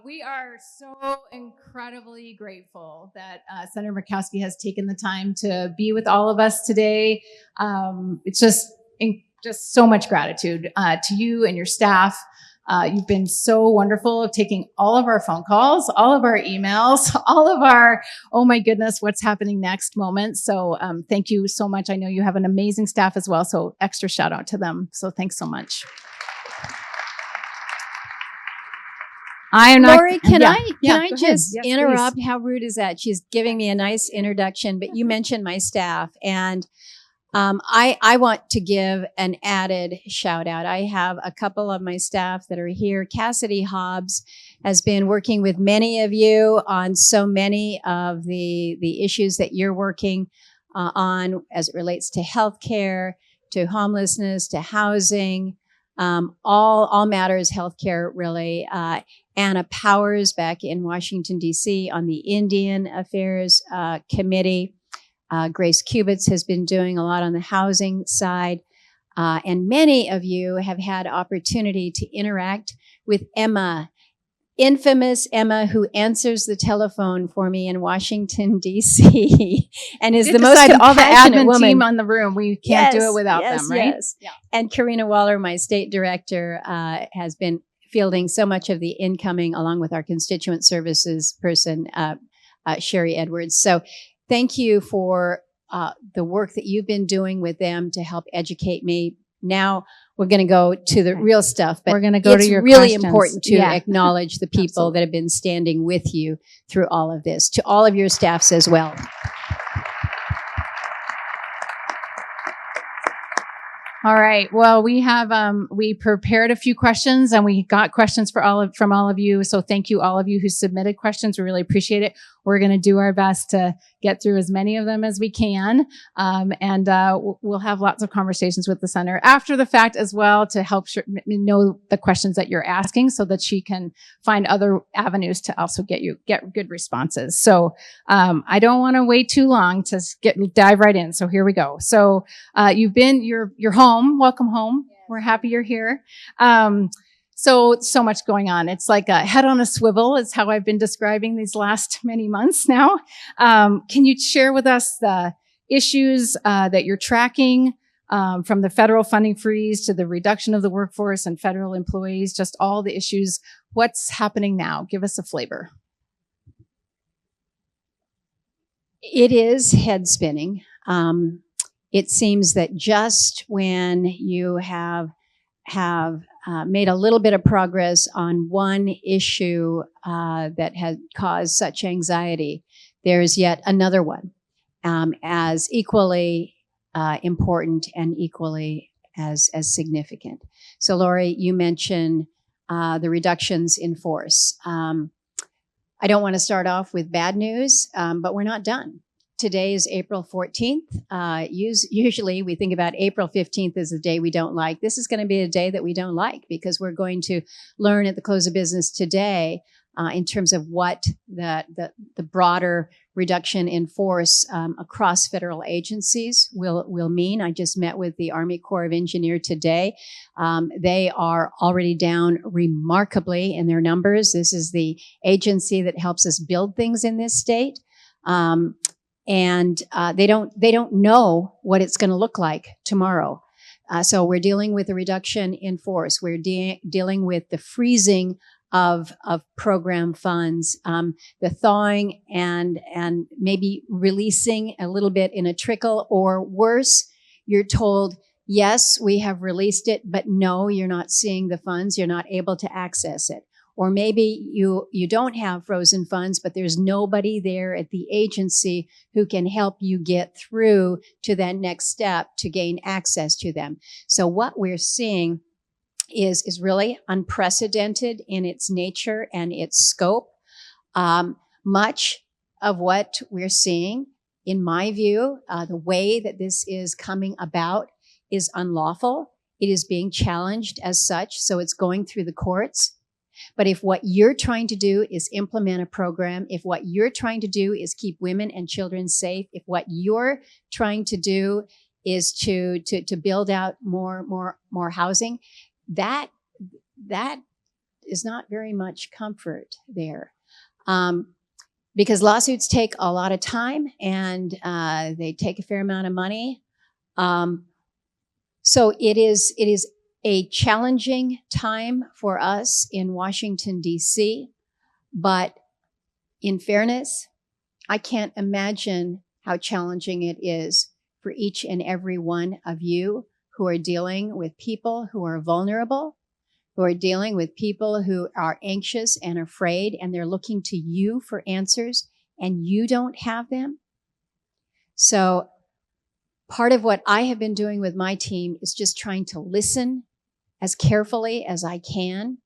We are so incredibly grateful that Senator Murkowski has taken the time to be with all of us today. It's just so much gratitude to you and your staff. You've been so wonderful of taking all of our phone calls, all of our emails, all of our, oh my goodness, what's happening next moments. So thank you so much. I know you have an amazing staff as well, so extra shout out to them. So thanks so much. Laurie, can I just yes, interrupt? Please. How rude is that? She's giving me a nice introduction, but you mentioned my staff, and I want to give an added shout out. I have a couple of my staff that are here. Cassidy Hobbs has been working with many of you on so many of the issues that you're working on as it relates to healthcare, to homelessness, to housing, all matters healthcare, really. Anna Powers back in Washington, D.C. on the Indian Affairs Committee. Grace Kubitz has been doing a lot on the housing side. And many of you have had opportunity to interact with Emma, infamous Emma, who answers the telephone for me in Washington, D.C. and is the most compassionate all the admin woman. team on the room. We can't do it without them, right? Yes. Yeah. And Karina Waller, my state director, has been fielding so much of the incoming, along with our constituent services person, Sherry Edwards. So thank you for the work that you've been doing with them to help educate me. Now we're going to go to the real stuff, but we're going to go to your really questions. Important to acknowledge the people that have been standing with you through all of this, to all of your staffs as well. All right. Well, we have we prepared a few questions, and we got questions from all of you. So thank you, all of you who submitted questions. We really appreciate it. We're going to do our best to get through as many of them as we can, and we'll have lots of conversations with the center after the fact as well to help know the questions that you're asking, so that she can find other avenues to also get good responses. So I don't want to wait too long to dive right in. So here we go. So you're home. Welcome home. Yes. We're happy you're here. So much going on. It's like a head on a swivel is how I've been describing these last many months now. Can you share with us the issues that you're tracking, from the federal funding freeze to the reduction of the workforce and federal employees, just all the issues? What's happening now? Give us a flavor. It is head spinning. It seems that just when you have made a little bit of progress on one issue that has caused such anxiety, there's yet another one as equally important and equally as significant. So, Laurie, you mentioned the reductions in force. I don't want to start off with bad news, but we're not done. Today is April 14th. Usually we think about April 15th as a day we don't like. This is going to be a day that we don't like, because we're going to learn at the close of business today in terms of what the broader reduction in force across federal agencies will mean. I just met with the Army Corps of Engineers today. They are already down remarkably in their numbers. This is the agency that helps us build things in this state. And they don't know what it's going to look like tomorrow. So we're dealing with a reduction in force. We're dealing with the freezing of program funds, the thawing and maybe releasing a little bit in a trickle, or worse, you're told, yes, we have released it, but no, you're not seeing the funds. You're not able to access it. Or maybe you don't have frozen funds, but there's nobody there at the agency who can help you get through to that next step to gain access to them. So what we're seeing is really unprecedented in its nature and its scope. Much of what we're seeing, in my view, the way that this is coming about is unlawful. It is being challenged as such, so it's going through the courts. But if what you're trying to do is implement a program, if what you're trying to do is keep women and children safe, if what you're trying to do is to build out more housing, that very much comfort there. Because lawsuits take a lot of time and they take a fair amount of money. So it is a challenging time for us in Washington, D.C., but in fairness, I can't imagine how challenging it is for each and every one of you who are dealing with people who are vulnerable, who are dealing with people who are anxious and afraid, and they're looking to you for answers, and you don't have them. So part of what I have been doing with my team is just trying to listen as carefully as I can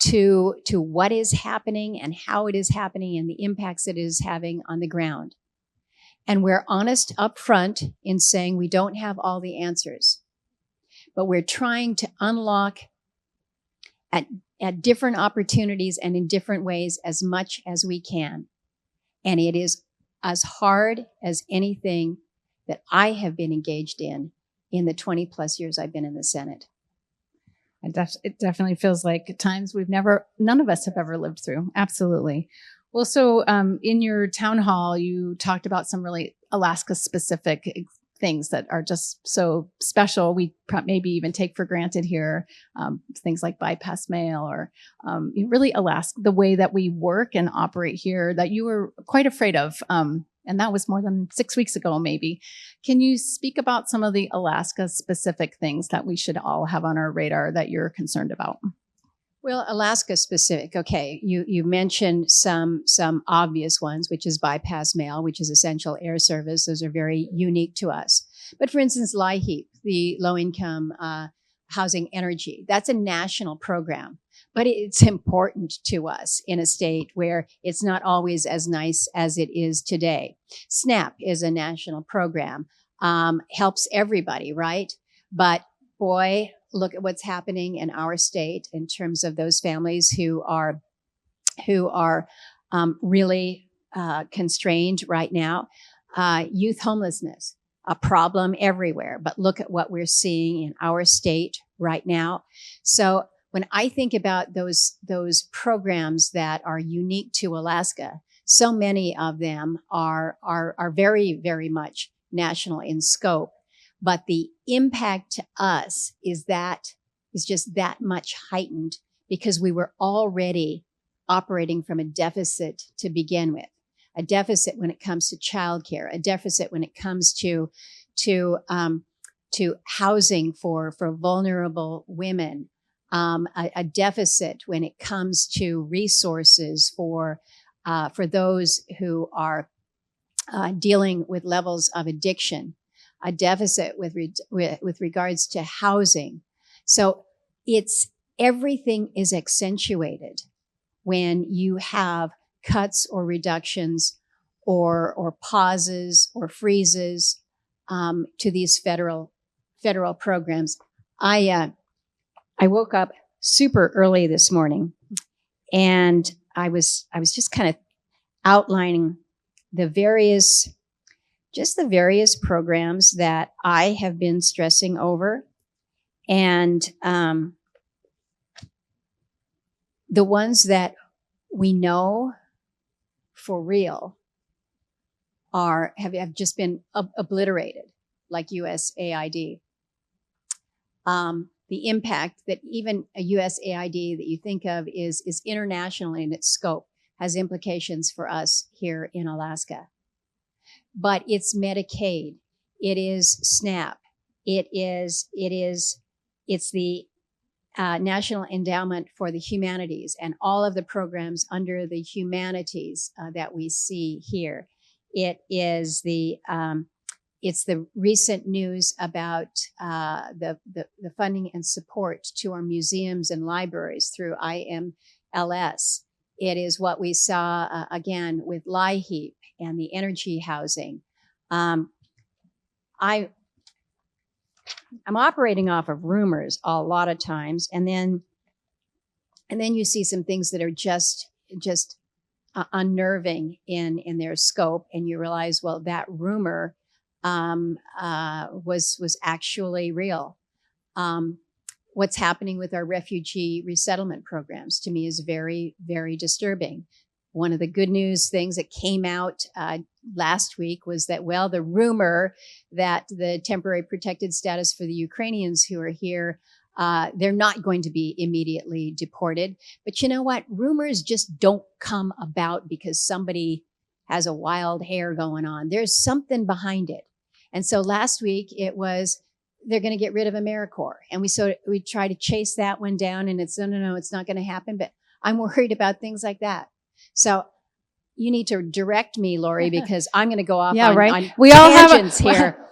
to what is happening and how it is happening and the impacts it is having on the ground. And we're honest up front in saying we don't have all the answers, but we're trying to unlock at different opportunities and in different ways as much as we can. And it is as hard as anything that I have been engaged in the 20 plus years I've been in the Senate. It definitely feels like times none of us have ever lived through. Absolutely. Well, so in your town hall, you talked about some really Alaska specific things that are just so special. We maybe even take for granted here, things like bypass mail or really Alaska, the way that we work and operate here that you were quite afraid of. And that was more than 6 weeks ago, maybe. Can you speak about some of the Alaska specific things that we should all have on our radar that you're concerned about? Well, Alaska specific. Okay, you mentioned some obvious ones, which is bypass mail, which is essential air service. Those are very unique to us. But for instance, LIHEAP, the low income housing energy, that's a national program. But it's important to us in a state where it's not always as nice as it is today. SNAP is a national program, helps everybody, right? But boy, look at what's happening in our state in terms of those families who are really constrained right now. Youth homelessness, a problem everywhere. But look at what we're seeing in our state right now. So when I think about those programs that are unique to Alaska, so many of them are very, very much national in scope. But the impact to us is just that much heightened because we were already operating from a deficit to begin with. A deficit when it comes to childcare, a deficit when it comes to housing for vulnerable women, a deficit when it comes to resources for those who are dealing with levels of addiction, a deficit with regards to housing. So everything is accentuated when you have cuts or reductions or pauses or freezes to these federal programs. I woke up super early this morning, and I was just kind of outlining the various programs that I have been stressing over, and the ones that we know for real have just been obliterated, like USAID. The impact that even a USAID that you think of is international in its scope has implications for us here in Alaska. But it's Medicaid, it is SNAP, it's the National Endowment for the Humanities and all of the programs under the humanities that we see here. It's the recent news about the funding and support to our museums and libraries through IMLS. It is what we saw again with LIHEAP and the energy housing. I'm operating off of rumors a lot of times, and then you see some things that are just unnerving in their scope, and you realize, well, that rumor was actually real. what's happening with our refugee resettlement programs to me is very, very disturbing. One of the good news things that came out last week was that, well, the rumor that the temporary protected status for the Ukrainians who are here, they're not going to be immediately deported. But you know what? Rumors just don't come about because somebody has a wild hair going on. There's something behind it. And so last week it was, they're going to get rid of AmeriCorps. And we try to chase that one down, and it's, no, it's not going to happen. But I'm worried about things like that. So you need to direct me, Laurie, because I'm going to go off on we all tangents have here.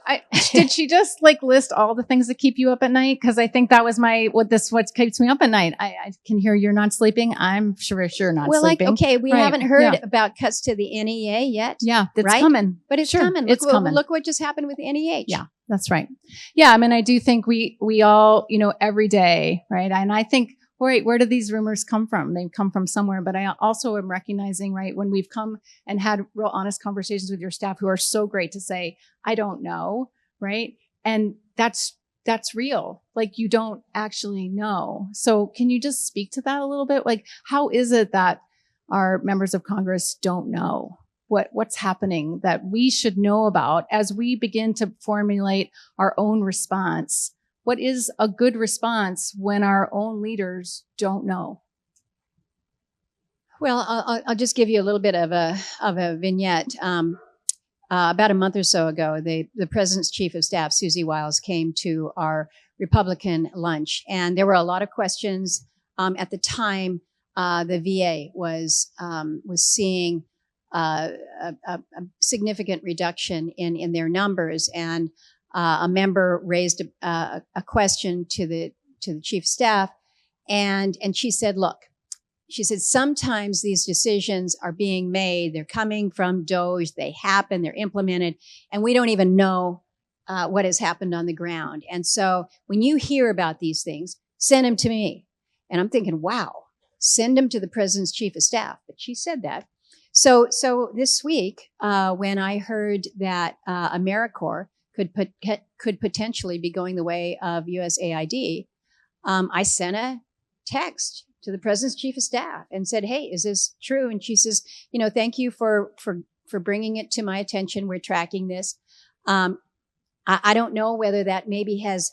Did she just like list all the things that keep you up at night? Because I think that was what keeps me up at night. I can hear you're not sleeping. I'm sure not sleeping. Okay, we haven't heard about cuts to the NEA yet. Yeah, that's coming. But it's coming. It's coming. Look what just happened with NEH. Yeah, that's right. Yeah, I mean, I do think we all, every day, right? And I think, where do these rumors come from? They come from somewhere. But I also am recognizing, right, when we've come and had real honest conversations with your staff who are so great to say, I don't know, right? And that's real. Like, you don't actually know. So can you just speak to that a little bit? Like, how is it that our members of Congress don't know what's happening that we should know about as we begin to formulate our own response? What is a good response when our own leaders don't know? Well, I'll just give you a little bit of a vignette. About a month or so ago, the president's chief of staff, Susie Wiles, came to our Republican lunch, and there were a lot of questions. At the time, the VA was seeing a significant reduction in their numbers, and a member raised a question to the chief of staff, and she said, look, she said, sometimes these decisions are being made, they're coming from DOJ, they happen, they're implemented, and we don't even know what has happened on the ground. And so when you hear about these things, send them to me. And I'm thinking, wow, send them to the president's chief of staff. But she said that. So this week, when I heard that AmeriCorps could potentially be going the way of USAID, I sent a text to the president's chief of staff and said, hey, is this true? And she says, thank you for bringing it to my attention. We're tracking this. I don't know whether that maybe has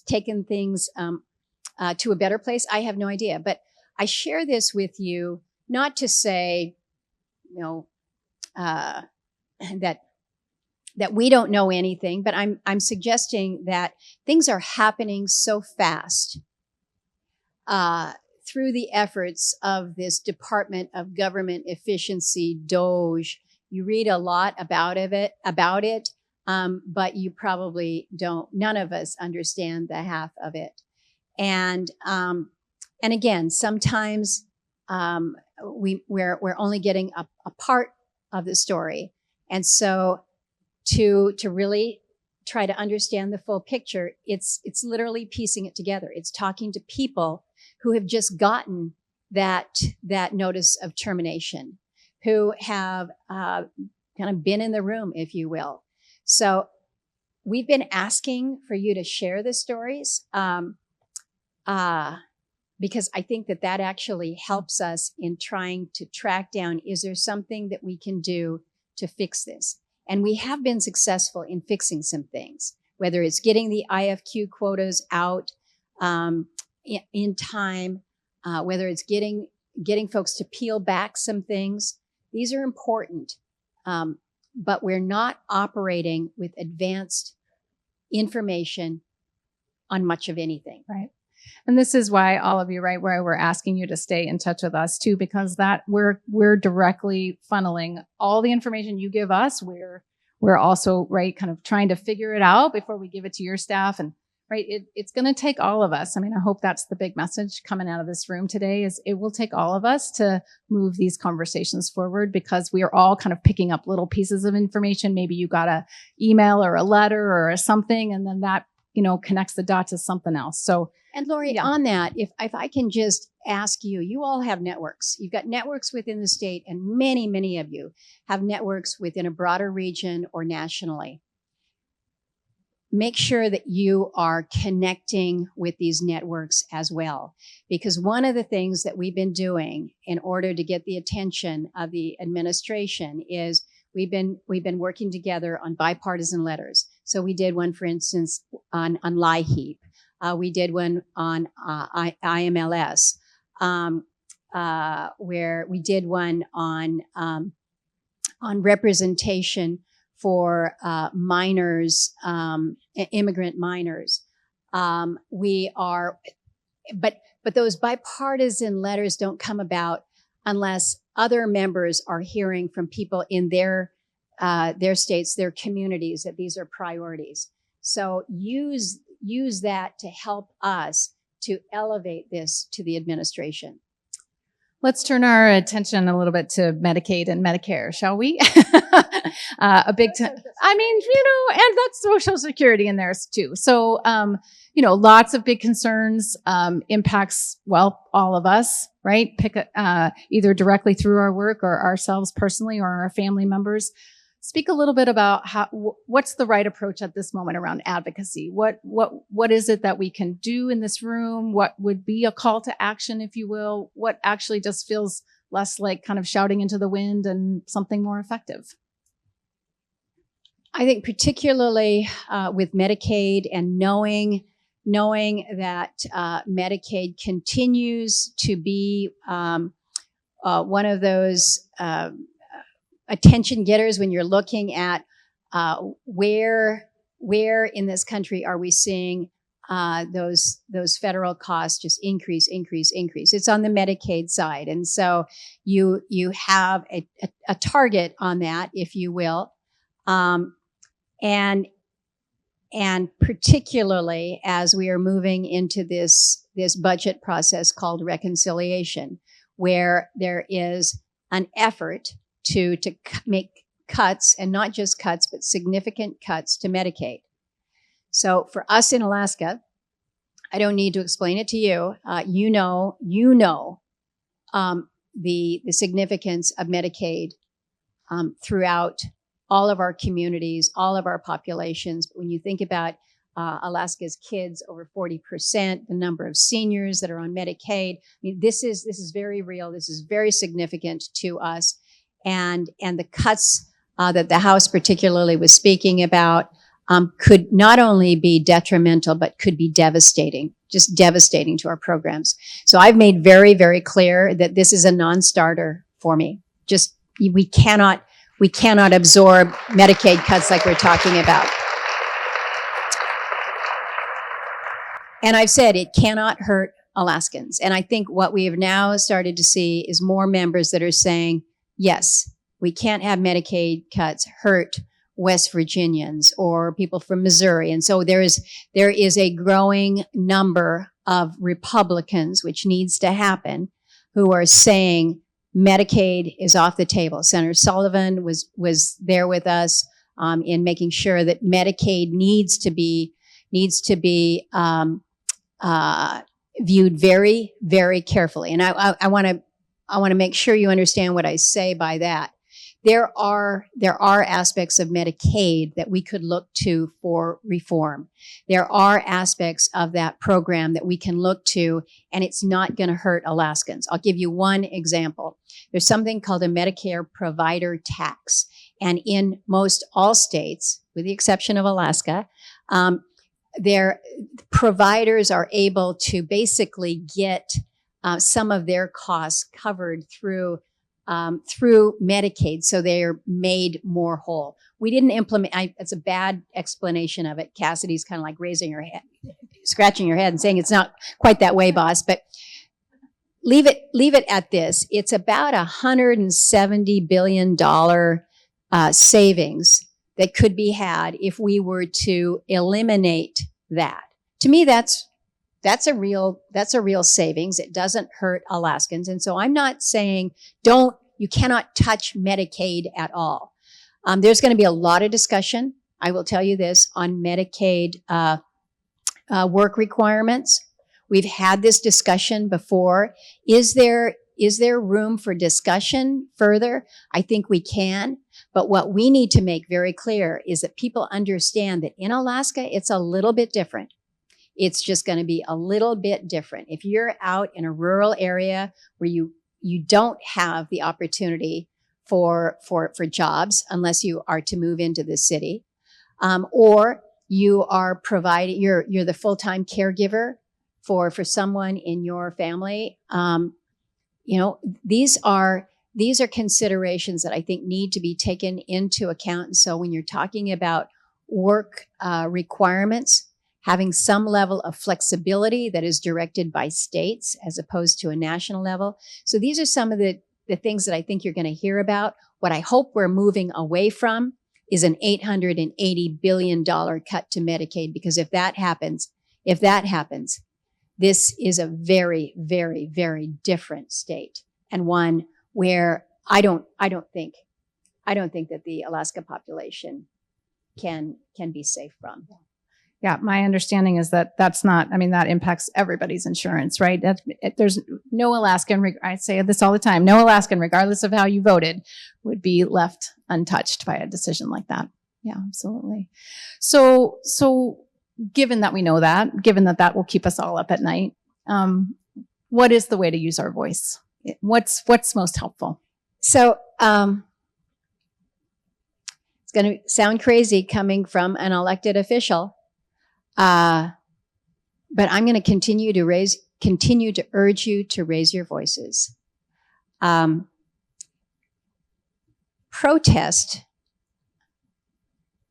taken things to a better place. I have no idea. But I share this with you not to say, that we don't know anything, but I'm suggesting that things are happening so fast through the efforts of this Department of Government Efficiency, DOJ. You read a lot about it, but you probably don't. None of us understand the half of it, and again, sometimes we're only getting a part of the story, and so. To really try to understand the full picture, it's literally piecing it together. It's talking to people who have just gotten that notice of termination, who have kind of been in the room, if you will. So we've been asking for you to share the stories because I think that actually helps us in trying to track down, is there something that we can do to fix this? And we have been successful in fixing some things, whether it's getting the IFQ quotas out in time, whether it's getting folks to peel back some things. These are important, but we're not operating with advanced information on much of anything. Right. And this is why all of you, right, where we're asking you to stay in touch with us too, because that we're directly funneling all the information you give us. We're also, right, kind of trying to figure it out before we give it to your staff. And right, it's going to take all of us. I mean, I hope that's the big message coming out of this room today, is it will take all of us to move these conversations forward, because we are all kind of picking up little pieces of information. Maybe you got an email or a letter or something, and then that, connects the dots to something else. So, and Laurie, on that, if I can just ask you, you all have networks. You've got networks within the state, and many, many of you have networks within a broader region or nationally. make sure that you are connecting with these networks as well. Because one of the things that we've been doing in order to get the attention of the administration is we've been working together on bipartisan letters. So we did one, for instance, on LIHEAP. We did one on IMLS, where we did one on representation for minors, immigrant minors. But those bipartisan letters don't come about unless other members are hearing from people in their states, their communities, that these are priorities. So use that to help us to elevate this to the administration. Let's turn our attention a little bit to Medicaid and Medicare, shall we? And that's Social Security in there too. So, lots of big concerns, impacts, all of us, right? Either directly through our work or ourselves personally or our family members. Speak a little bit about what's the right approach at this moment around advocacy. What is it that we can do in this room? What would be a call to action, if you will? What actually just feels less like kind of shouting into the wind and something more effective? I think particularly with Medicaid and knowing that Medicaid continues to be one of those attention getters when you're looking at where in this country are we seeing those federal costs just increase. It's on the Medicaid side, and so you have a target on that, if you will, and particularly as we are moving into this budget process called reconciliation, where there is an effort to make cuts, and not just cuts, but significant cuts to Medicaid. So for us in Alaska, I don't need to explain it to you. You know the significance of Medicaid throughout all of our communities, all of our populations. But when you think about Alaska's kids, over 40%, the number of seniors that are on Medicaid, this is very real. This is very significant to us. And the cuts that the House particularly was speaking about could not only be detrimental, but could be devastating, just devastating to our programs. So I've made very, very clear that this is a non-starter for me. We cannot absorb Medicaid cuts like we're talking about. And I've said it cannot hurt Alaskans. And I think what we have now started to see is more members that are saying, yes, we can't have Medicaid cuts hurt West Virginians or people from Missouri. And so there is a growing number of Republicans, which needs to happen, who are saying Medicaid is off the table. Senator Sullivan was there with us in making sure that Medicaid needs to be viewed very, very carefully. And I want to make sure you understand what I say by that. There are aspects of Medicaid that we could look to for reform. There are aspects of that program that we can look to, and it's not going to hurt Alaskans. I'll give you one example. There's something called a Medicare provider tax. And in most all states, with the exception of Alaska, their providers are able to basically get some of their costs covered through Medicaid, so they are made more whole. We didn't implement. It's a bad explanation of it. Cassidy's kind of like scratching her head, and saying it's not quite that way, boss. But leave it at this. It's about $170 billion savings that could be had if we were to eliminate that. To me, that's a real savings. It doesn't hurt Alaskans. And so I'm not saying you cannot touch Medicaid at all. There's going to be a lot of discussion, I will tell you this, on Medicaid work requirements. We've had this discussion before. Is there Is there room for discussion further? I think we can. But what we need to make very clear is that people understand that in Alaska, it's a little bit different. It's just going to be a little bit different. If you're out in a rural area where you don't have the opportunity for jobs unless you are to move into the city, or you are providing, you're the full-time caregiver for someone in your family. These are considerations that I think need to be taken into account. And so when you're talking about work requirements, having some level of flexibility that is directed by states as opposed to a national level. So these are some of the things that I think you're going to hear about. What I hope we're moving away from is an $880 billion cut to Medicaid, because if that happens, this is a very, very, very different state, and one where I don't think that the Alaska population can be safe from. Yeah, my understanding is that that impacts everybody's insurance, right? There's no Alaskan, I say this all the time, no Alaskan, regardless of how you voted, would be left untouched by a decision like that. Yeah, absolutely. So given that we know that, given that will keep us all up at night, what is the way to use our voice? What's most helpful? So it's going to sound crazy coming from an elected official, but I'm going to continue to urge you to raise your voices. Protest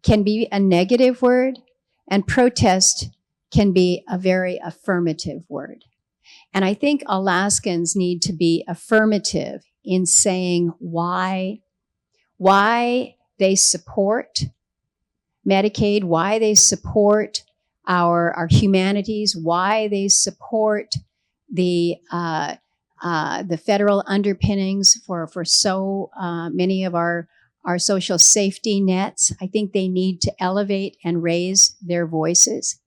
can be a negative word, and protest can be a very affirmative word. And I think Alaskans need to be affirmative in saying why they support Medicaid, why they support our humanities, why they support the federal underpinnings for so many of our social safety nets. I think they need to elevate and raise their voices,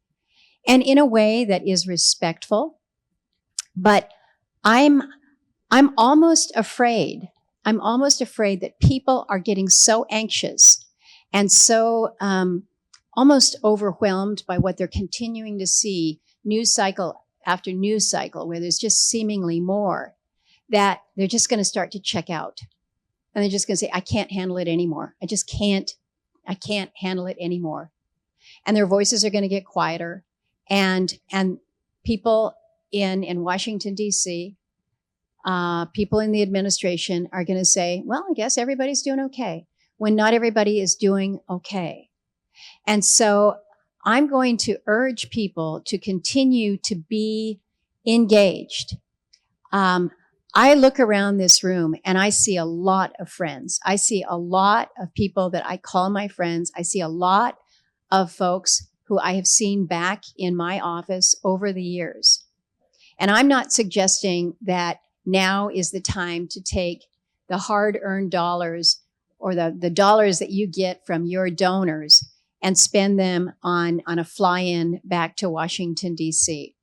and in a way that is respectful. But I'm almost afraid that people are getting so anxious and so almost overwhelmed by what they're continuing to see news cycle after news cycle, where there's just seemingly more, that they're just going to start to check out. And they're just going to say, I can't handle it anymore. I can't handle it anymore. And their voices are going to get quieter. And people in Washington, D.C., people in the administration are going to say, well, I guess everybody's doing okay, when not everybody is doing okay. And so I'm going to urge people to continue to be engaged. I look around this room and I see a lot of friends. I see a lot of people that I call my friends. I see a lot of folks who I have seen back in my office over the years. And I'm not suggesting that now is the time to take the hard-earned dollars or the dollars that you get from your donors and spend them on a fly-in back to Washington, D.C.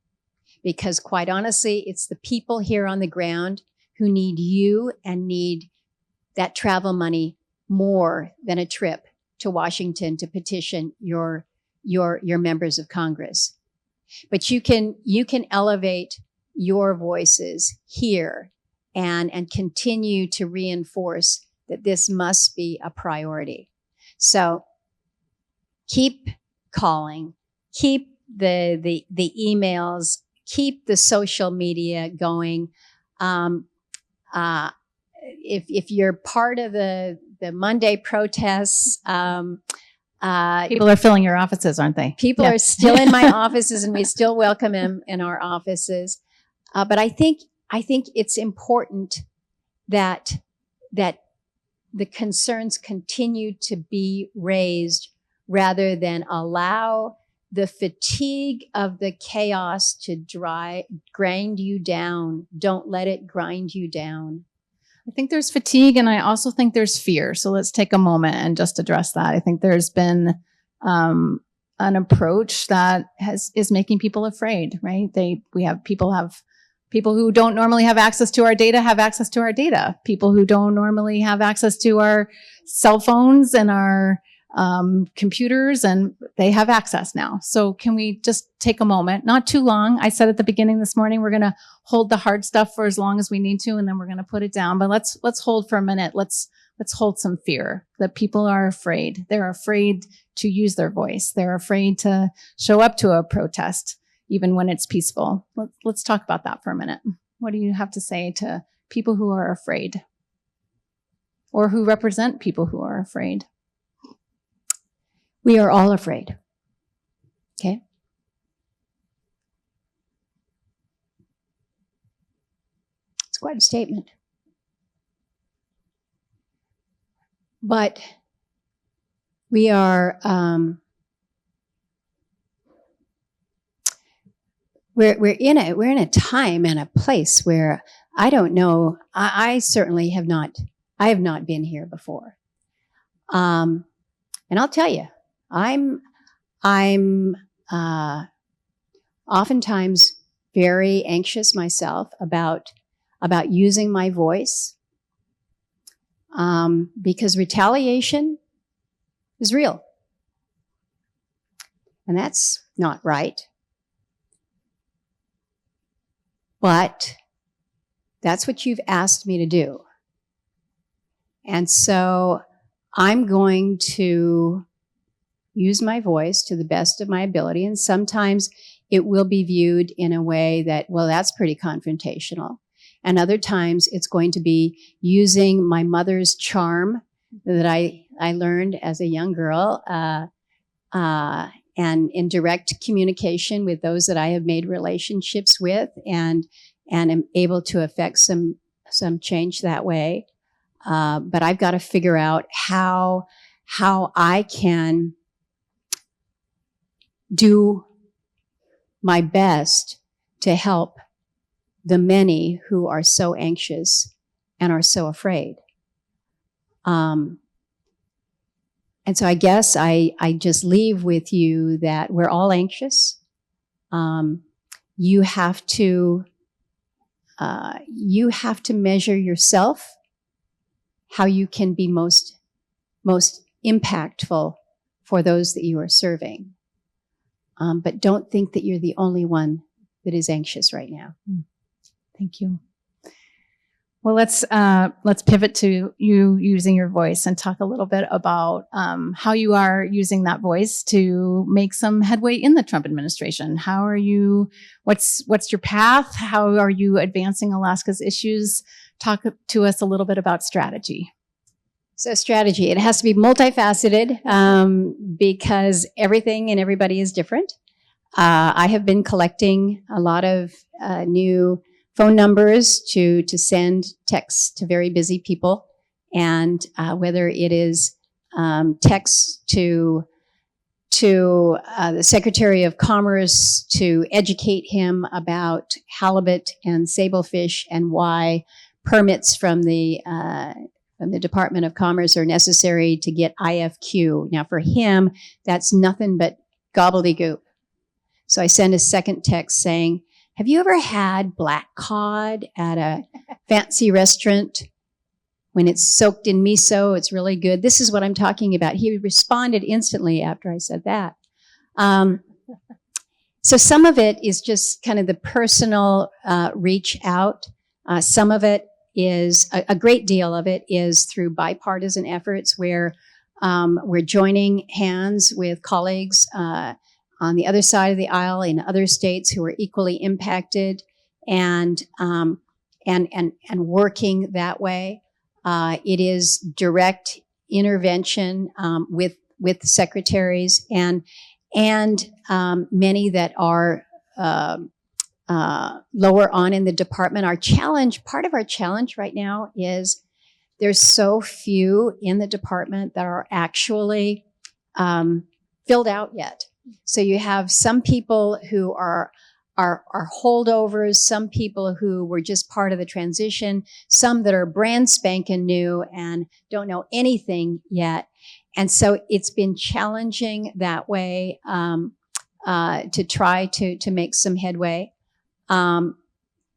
Because quite honestly, it's the people here on the ground who need you and need that travel money more than a trip to Washington to petition your members of Congress. But you can elevate your voices here and continue to reinforce that this must be a priority. So keep calling, keep the emails, keep the social media going. If you're part of the Monday protests, people are filling your offices, aren't they? People are still in my offices, and we still welcome them in our offices. But I think it's important that the concerns continue to be raised rather than allow the fatigue of the chaos to grind you down. Don't let it grind you down. I think there's fatigue, and I also think there's fear. So let's take a moment and just address that. I think there's been an approach that is making people afraid, right? People have People who don't normally have access to our data have access to our data. People who don't normally have access to our cell phones and our computers, and they have access now. So can we just take a moment, not too long. I said at the beginning this morning, we're going to hold the hard stuff for as long as we need to, and then we're going to put it down. But let's hold for a minute. Let's hold some fear that people are afraid. They're afraid to use their voice. They're afraid to show up to a protest, even when it's peaceful. Let's talk about that for a minute. What do you have to say to people who are afraid, or who represent people who are afraid? We are all afraid. Okay? It's quite a statement. But we are, we're in a time and a place where I don't know. I certainly have not been here before. And I'll tell you, I'm oftentimes very anxious myself about using my voice, because retaliation is real, and that's not right. But that's what you've asked me to do, and so I'm going to use my voice to the best of my ability. And sometimes it will be viewed in a way that, well, that's pretty confrontational. And other times it's going to be using my mother's charm that I learned as a young girl, and in direct communication with those that I have made relationships with, and am able to affect some change that way. But I've got to figure out how I can do my best to help the many who are so anxious and are so afraid. And so I guess I just leave with you that we're all anxious. You have to measure yourself, how you can be most impactful for those that you are serving. But don't think that you're the only one that is anxious right now. Thank you. Well, let's pivot to you using your voice and talk a little bit about how you are using that voice to make some headway in the Trump administration. How are you? What's your path? How are you advancing Alaska's issues? Talk to us a little bit about strategy. So strategy, it has to be multifaceted, because everything and everybody is different. I have been collecting a lot of new phone numbers to send texts to very busy people, and whether it is texts to the Secretary of Commerce to educate him about halibut and sablefish and why permits from the Department of Commerce are necessary to get IFQ. Now for him, that's nothing but gobbledygook. So I send a second text saying, have you ever had black cod at a fancy restaurant? When it's soaked in miso, it's really good. This is what I'm talking about. He responded instantly after I said that. So some of it is just kind of the personal reach out. Some of it is, a great deal of it is through bipartisan efforts where we're joining hands with colleagues on the other side of the aisle in other states who are equally impacted, and working that way. It is direct intervention with secretaries and many that are lower on in the department. Part of our challenge right now is there's so few in the department that are actually filled out yet. So you have some people who are holdovers, some people who were just part of the transition, some that are brand spanking new and don't know anything yet. And so it's been challenging that way to try to make some headway.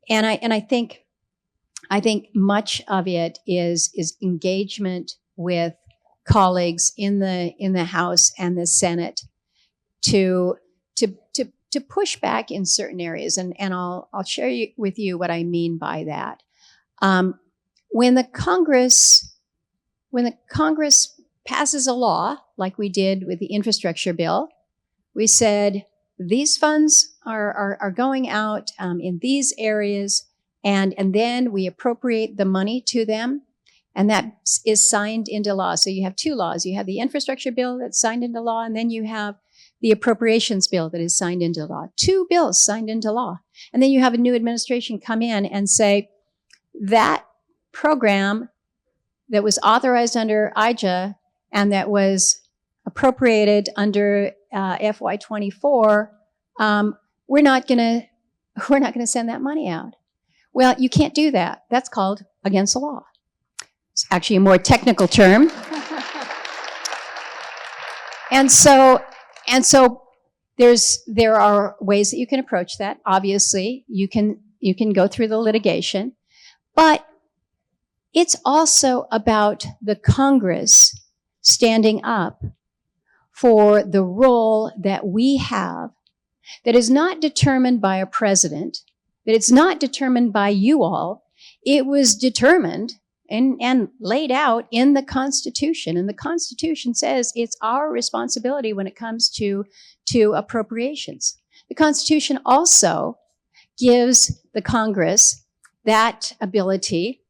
I think much of it is engagement with colleagues in the House and the Senate to push back in certain areas, and I'll share with you what I mean by that. When the Congress passes a law, like we did with the infrastructure bill, we said these funds are going out in these areas, and then we appropriate the money to them, and that is signed into law. So you have two laws. You have the infrastructure bill that's signed into law, and then you have the appropriations bill that is signed into law. Two bills signed into law. And then you have a new administration come in and say that program that was authorized under IJA and that was appropriated under FY24, we're not going to send that money out. Well, you can't do that. That's called against the law. It's actually a more technical term. And so there are ways that you can approach that. Obviously, you can go through the litigation, but it's also about the Congress standing up for the role that we have, that is not determined by a president, that it's not determined by you all. It was determined and laid out in the Constitution. And the Constitution says it's our responsibility when it comes to appropriations. The Constitution also gives the Congress that ability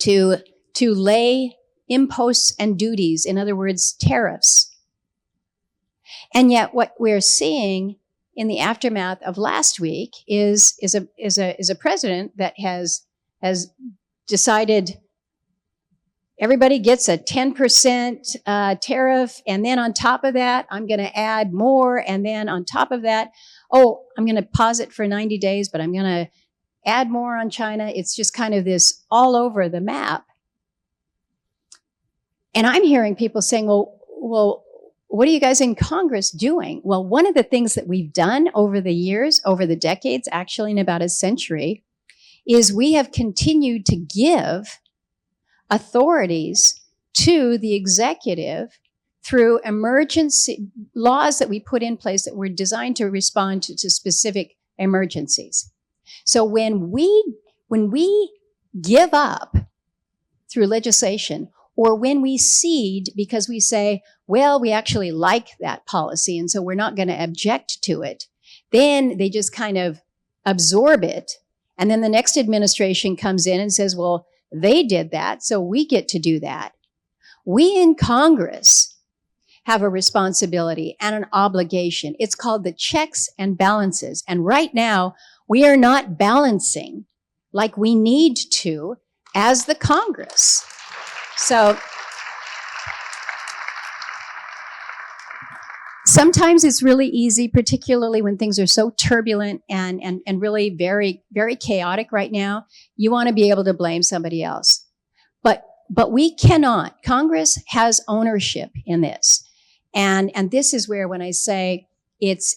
to lay imposts and duties, in other words, tariffs. And yet what we're seeing in the aftermath of last week is a president that has decided everybody gets a 10% tariff, and then on top of that, I'm going to add more, and then on top of that, I'm going to pause it for 90 days, but I'm going to add more on China. It's just kind of this all over the map. And I'm hearing people saying, well, what are you guys in Congress doing? Well, one of the things that we've done over the years, over the decades, actually in about a century, is we have continued to give authorities to the executive through emergency laws that we put in place that were designed to respond to specific emergencies. So when we give up through legislation, or when we cede because we say, well, we actually like that policy, and so we're not going to object to it, then they just kind of absorb it. And then the next administration comes in and says, well, they did that, so we get to do that. We in Congress have a responsibility and an obligation. It's called the checks and balances. And right now, we are not balancing like we need to as the Congress. So sometimes it's really easy, particularly when things are so turbulent and really very, very chaotic right now. You want to be able to blame somebody else. But we cannot. Congress has ownership in this. And this is where, when I say it's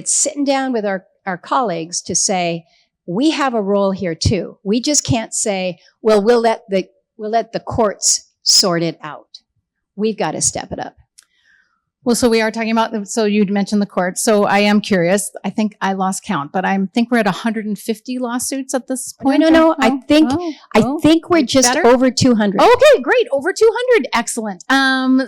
sitting down with our colleagues to say, we have a role here too. We just can't say, well, we'll let the courts sort it out. We've got to step it up. Well, so we are talking about, so you'd mentioned the courts. So I am curious. I think I lost count, but I think we're at 150 lawsuits at this point. No. I think we're just better? Over 200. Okay, great. Over 200. Excellent.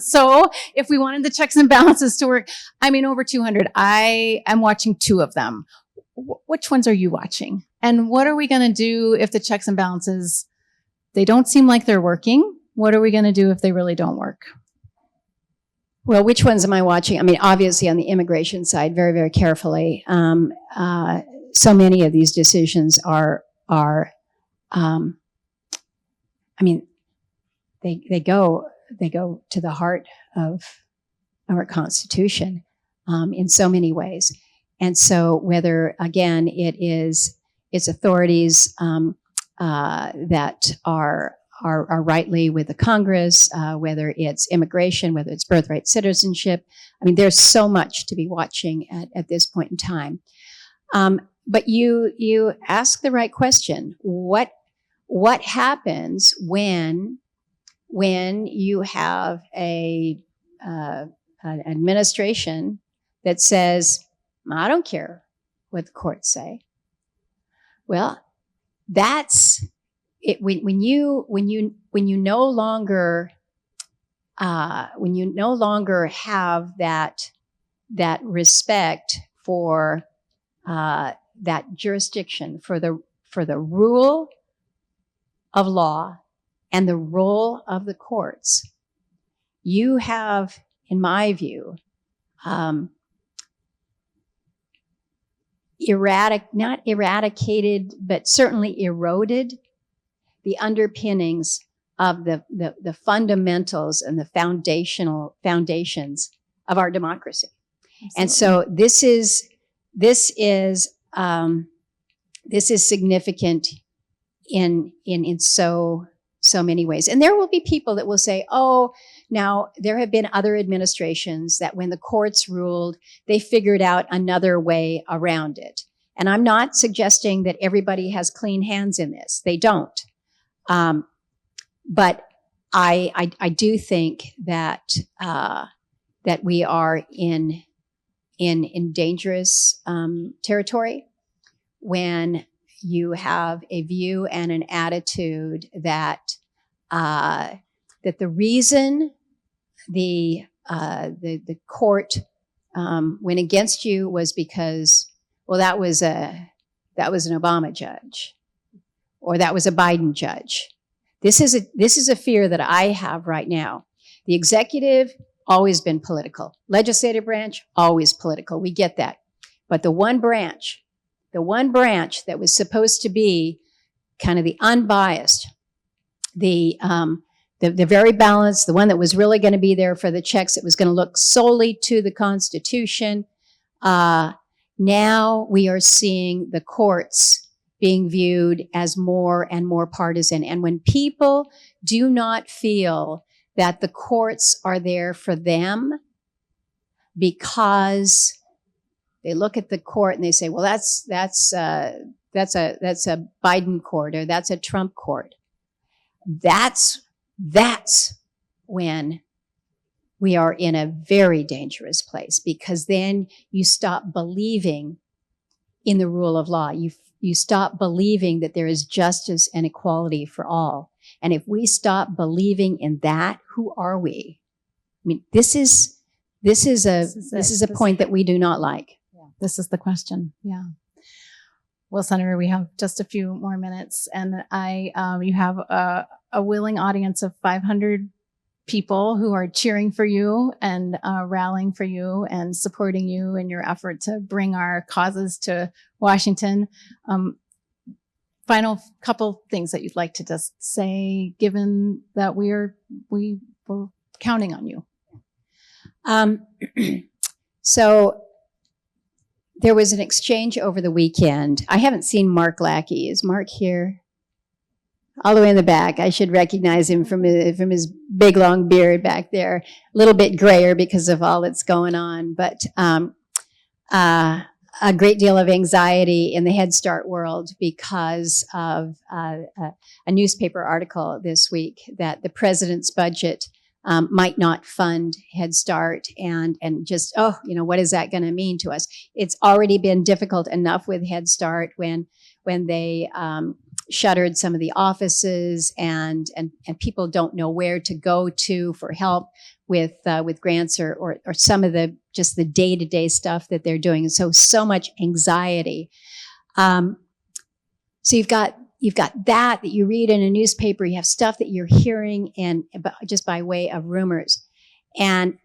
So if we wanted the checks and balances to work, over 200. I am watching 2 of them. Which ones are you watching? And what are we going to do if the checks and balances, they don't seem like they're working? What are we going to do if they really don't work? Well, which ones am I watching? Obviously on the immigration side, very, very carefully. So many of these decisions are they go to the heart of our Constitution in so many ways. And so whether, again, it's authorities that are rightly with the Congress, whether it's immigration, whether it's birthright citizenship. There's so much to be watching at this point in time. but you ask the right question. What happens when you have an administration that says, I don't care what the courts say? Well, that's it. When you no longer have that respect for that jurisdiction, for the rule of law and the role of the courts, you have, in my view, not eradicated, but certainly eroded the underpinnings of the fundamentals and the foundations of our democracy. Absolutely. And so this is significant in so many ways. And there will be people that will say, oh, now there have been other administrations that when the courts ruled, they figured out another way around it. And I'm not suggesting that everybody has clean hands in this. They don't. But I do think that we are in dangerous territory when you have a view and an attitude that the reason the court went against you was because, well, that was an Obama judge, or that was a Biden judge. This is a fear that I have right now. The executive, always been political. Legislative branch, always political. We get that. But the one branch that was supposed to be kind of the unbiased, the very balanced, the one that was really going to be there for the checks, that was going to look solely to the Constitution. Now we are seeing the courts being viewed as more and more partisan. And when people do not feel that the courts are there for them because they look at the court and they say, well, that's a Biden court, or that's a Trump court. That's when we are in a very dangerous place, because then you stop believing in the rule of law. You stop believing that there is justice and equality for all. And if we stop believing in that, who are we? I mean, this is a point that we do not like. Yeah. This is the question. Yeah. Well, Senator, we have just a few more minutes, and you have a willing audience of 500 people who are cheering for you and rallying for you and supporting you in your effort to bring our causes to Washington. Final couple things that you'd like to just say, given that we're counting on you. So there was an exchange over the weekend. I haven't seen Mark Lackey. Is Mark here? All the way in the back. I should recognize him from his big long beard back there. A little bit grayer because of all that's going on, but a great deal of anxiety in the Head Start world because of a newspaper article this week that the president's budget might not fund Head Start, and just, what is that going to mean to us? It's already been difficult enough with Head Start when they shuttered some of the offices, and people don't know where to go to for help with grants or some of the just the day-to-day stuff that they're doing. And so much anxiety. So you've got that you read in a newspaper. You have stuff that you're hearing and just by way of rumors. And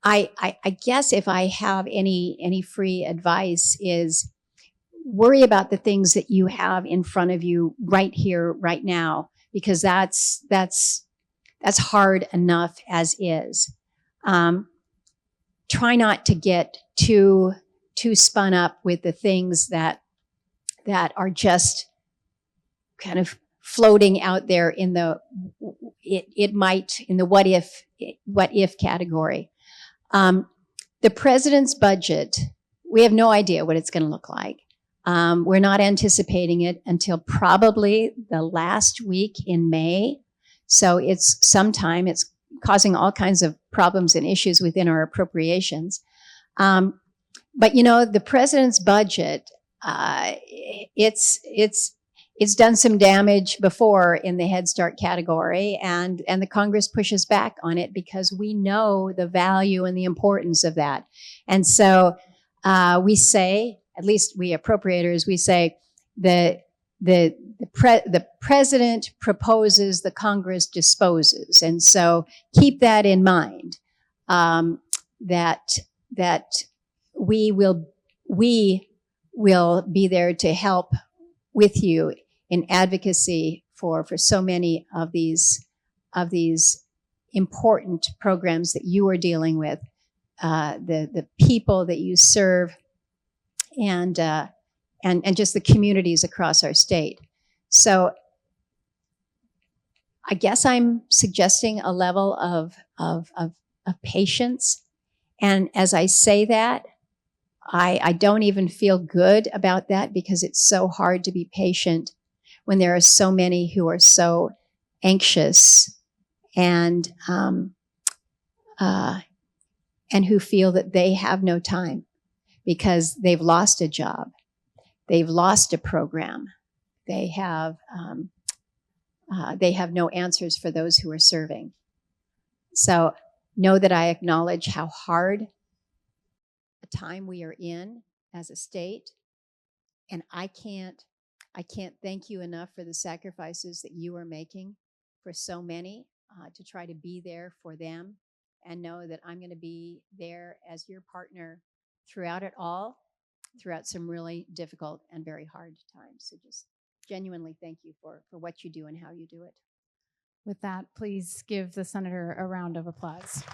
I guess if I have any free advice is worry about the things that you have in front of you right here, right now, because that's hard enough as is. Try not to get too spun up with the things that are just kind of floating out there in the what if category. The president's budget, we have no idea what it's going to look like. We're not anticipating it until probably the last week in May. So it's sometime. It's causing all kinds of problems and issues within our appropriations. But the president's budget, it's done some damage before in the Head Start category, and the Congress pushes back on it because we know the value and the importance of that. And so we say, at least we appropriators, we say the president proposes, the Congress disposes. And so keep that in mind, that we will be there to help with you in advocacy for so many of these important programs that you are dealing with, the people that you serve, and just the communities across our state. So I guess I'm suggesting a level of patience. And as I say that, I don't even feel good about that, because it's so hard to be patient when there are so many who are so anxious and who feel that they have no time because they've lost a job, they've lost a program, they have no answers for those who are serving. So know that I acknowledge how hard a time we are in as a state, and I can't thank you enough for the sacrifices that you are making for so many, to try to be there for them, and know that I'm going to be there as your partner throughout it all, throughout some really difficult and very hard times. So just genuinely thank you for what you do and how you do it. With that, please give the senator a round of applause.